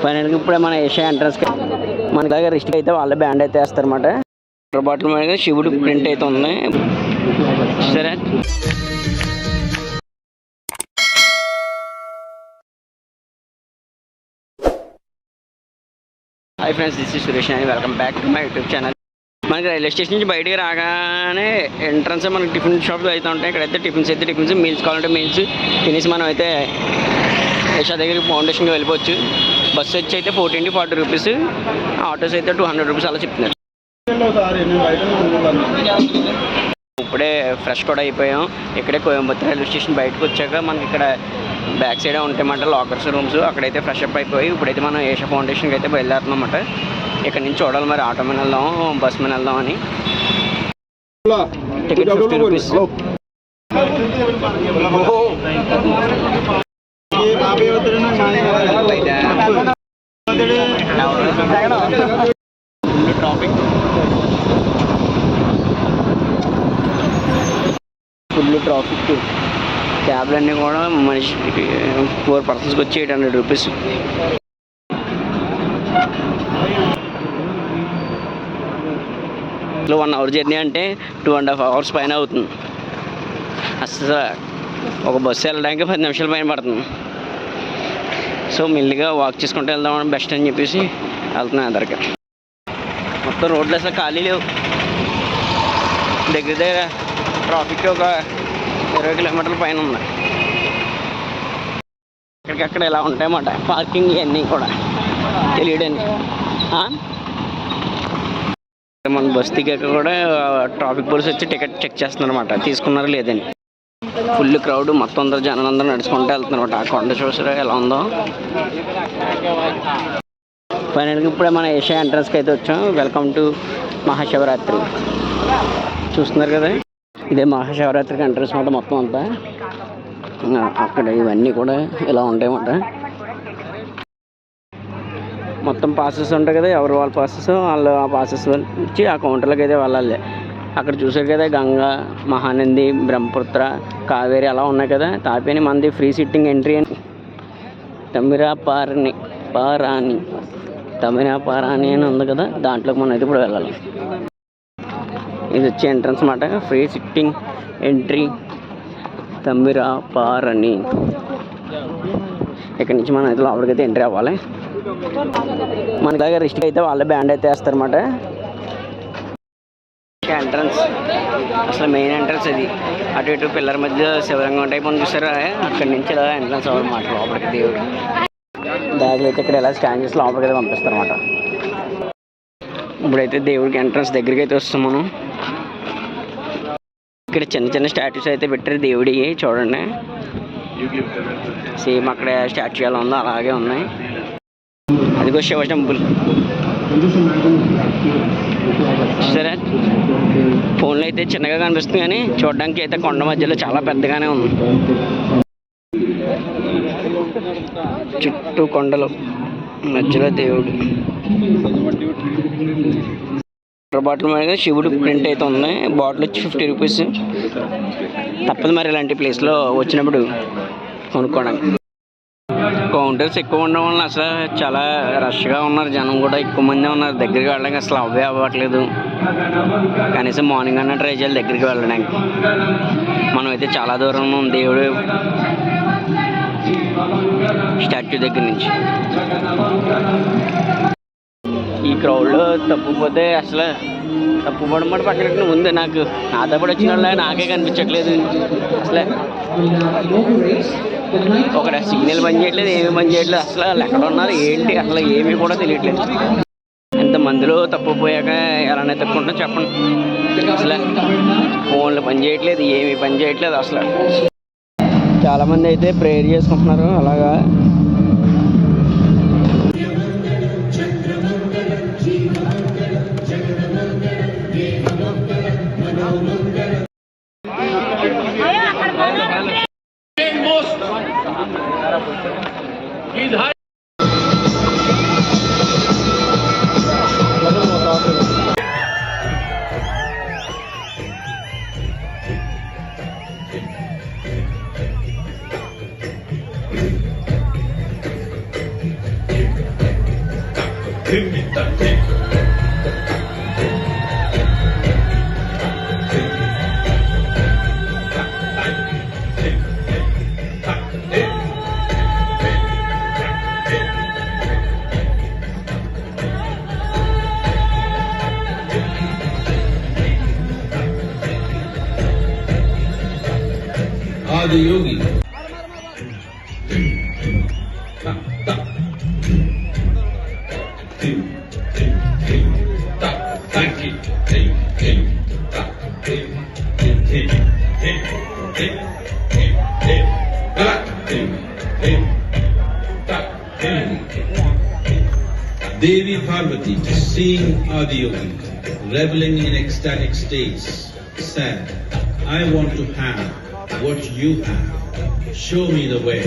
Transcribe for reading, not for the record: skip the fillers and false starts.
ఫైనల్గా ఇప్పుడే మన ఏషియా ఎంట్రన్స్కి మన దగ్గర రిస్ట్ అయితే వాళ్ళే బ్యాండ్ అయితే వేస్తారన్నమాట. వాటర్ బాటిల్ మీద శివుడు ప్రింట్ అయితే ఉంది. సరే hi friends, this is Suresh అని welcome back to my YouTube channel. మనకి రైల్వే స్టేషన్ నుంచి బయటికి రాగానే ఎంట్రన్స్ మనకి టిఫిన్ షాప్స్ అయితే ఉంటాయి. ఇక్కడైతే టిఫిన్స్ మీల్స్ కావాలంటే మీల్స్ తినేసి మనం అయితే ఏషియా దగ్గరికి ఫౌండేషన్కి వెళ్ళిపోవచ్చు. బస్సు వచ్చి అయితే 40 రూపీస్, ఆటోస్ అయితే 200 రూపీస్ అలా చెప్తున్నారు. ఇప్పుడే ఫ్రెష్ కూడా అయిపోయాం. ఇక్కడే కోయంబత్తూర్ రైల్వే స్టేషన్ బయటకు వచ్చాక మనకి ఇక్కడ బ్యాక్ సైడే ఉంటాయన్నమాట లాకర్స్ రూమ్స్. అక్కడైతే ఫ్రెష్ అప్ అయిపోయి ఇప్పుడైతే మనం ఏషియా ఫౌండేషన్కి అయితే బయలుదేరుతున్నాం అన్నమాట. ఇక్కడ నుంచి చూడాలి మరి ఆటో మీద వెళ్దాం బస్ మీద వెళ్దాం అని. Ticket 50 rupees. Full traffic. క్యాబ్లన్నీ కూడా మనిషి 4 పర్సన్స్కి వచ్చి 800 రూపీస్. ఇట్లా 1 అవర్ జర్నీ అంటే 2.5 అవర్స్ పైన అవుతుంది. అసలు ఒక బస్సు వెళ్ళడానికి 10 నిమిషాల పైన పడుతుంది. సో మెల్లిగా వాక్ చేసుకుంటూ వెళ్దామని బెస్ట్ అని చెప్పేసి వెళ్తున్నాను అందరికి. మొత్తం రోడ్లు అసలు ఖాళీ లేవు. దగ్గర ట్రాఫిక్ ఒక 20 కిలోమీటర్ల పైన ఉంది. ఎక్కడికక్కడ ఇలా ఉంటాయన్నమాట పార్కింగ్ ఇవన్నీ కూడా తెలియడానికి. మన బస్ దిగాక కూడా ట్రాఫిక్ పోలీస్ వచ్చి టికెట్ చెక్ చేస్తున్నారు అనమాట, తీసుకున్నారా లేదని. ఫుల్ క్రౌడ్, మొత్తం అందరూ జనాలందరూ నడుచుకుంటూ వెళ్తున్నారు. ఆ కొండ చూసారా ఎలా ఉందో. ఫైనల్గా ఇప్పుడే మన ఏషియా ఎంట్రన్స్కి అయితే వచ్చాం. Welcome to Mahashivratri. చూస్తున్నారు కదా, ఇదే మహాశివరాత్రికి ఎంట్రన్స్ మాట. మొత్తం అంతా అక్కడ ఇవన్నీ కూడా ఇలా ఉంటాయన్నమాట. మొత్తం పాసెస్ ఉంటాయి కదా, ఎవరు వాళ్ళ పాసెస్ వాళ్ళు ఆ పాసెస్ ఇచ్చి ఆ కౌంటర్లోకి అయితే వెళ్ళాలి. అక్కడ చూసారు కదా గంగా, మహానంది, బ్రహ్మపుత్ర, కావేరి అలా ఉన్నాయి కదా. తాపేని మంది ఫ్రీ సిట్టింగ్ ఎంట్రీ అని తమిరాపారాణి అని ఉంది కదా, దాంట్లోకి మనం అయితే ఇప్పుడు వెళ్ళాలి. ఇది వచ్చే ఎంట్రన్స్ మాట, ఫ్రీ సిట్టింగ్ ఎంట్రీ తమిరాపారాణి. ఇక్కడ నుంచి మనం అయితే లోపలికైతే ఎంట్రీ అవ్వాలి. మన దగ్గర రిస్ట్ అయితే వాళ్ళే బ్యాండ్ అయితే వేస్తారన్నమాట. ఎంట్రన్స్ అసలు మెయిన్ ఎంట్రన్స్ అది. అటు ఇటు పిల్లల మధ్య శివరంగం టైప్ అని చూసారా, అక్కడి నుంచి ఇలా ఎంట్రన్స్ అవ్వమాట లోపలికి. దేవుడు బ్యాగులు అయితే ఇక్కడ ఎలా స్కాన్ చేసి లోపలికి అయితే పంపిస్తారన్నమాట. ఇప్పుడైతే దేవుడికి ఎంట్రన్స్ దగ్గరికి అయితే వస్తాం మనం. ఇక్కడ చిన్న స్టాట్యూస్ అయితే పెట్టారు దేవుడి, చూడండి. సేమ్ అక్కడ స్టాచ్యూ ఎలా ఉందో అలాగే ఉన్నాయి. అదిగో శివ టెంపుల్. సరే ఫోన్లో అయితే చిన్నగా కనిపిస్తుంది కానీ చూడడానికి అయితే కొండ మధ్యలో చాలా పెద్దగానే ఉంది. చుట్టూ కొండలు, మధ్యలో దేవుడు. వాటర్ బాటిల్ మీద శివుడు ప్రింట్ అయితే ఉంది. బాటిల్ వచ్చి 50 రూపీస్. తప్పదు మరి ఇలాంటి ప్లేస్లో వచ్చినప్పుడు కొనుక్కోవడానికి. కౌంటర్స్ ఎక్కువ ఉండడం వల్ల అసలు చాలా రష్గా ఉన్నారు, జనం కూడా ఎక్కువ మంది ఉన్నారు. దగ్గరికి వెళ్ళడానికి అసలు అవ్వట్లేదు. కనీసం మార్నింగ్ అన్నా ట్రై చేయాలి దగ్గరికి వెళ్ళడానికి. మనం అయితే చాలా దూరం ఉంది దేవుడు స్టాచ్యూ దగ్గర నుంచి. ఈ క్రౌడ్లో తప్పిపోతే అసలు తప్పుపడమాట పక్కన ముందు నాకు నాతోపాటు వచ్చిన వాళ్ళ నాకే కనిపించట్లేదు. అసలే ఒక సిగ్నల్ పని చేయట్లేదు, ఏమీ పని చేయట్లేదు. అసలు వాళ్ళు ఎక్కడ ఉన్నారు ఏంటి అసలు ఏమీ కూడా తెలియట్లేదు. ఎంతమందిలో తప్పిపోయాక ఎలానే తప్పుకుంటాం చెప్పండి. అసలు ఫోన్లు పని చేయట్లేదు, ఏమీ పని చేయట్లేదు. అసలు చాలామంది అయితే ప్రేయర్ చేసుకుంటున్నారు అలాగా. Adi Yogi. Devi Parvati, seeing Adi Yogi, reveling in ecstatic states, said, I want to have what you have. Show me the way.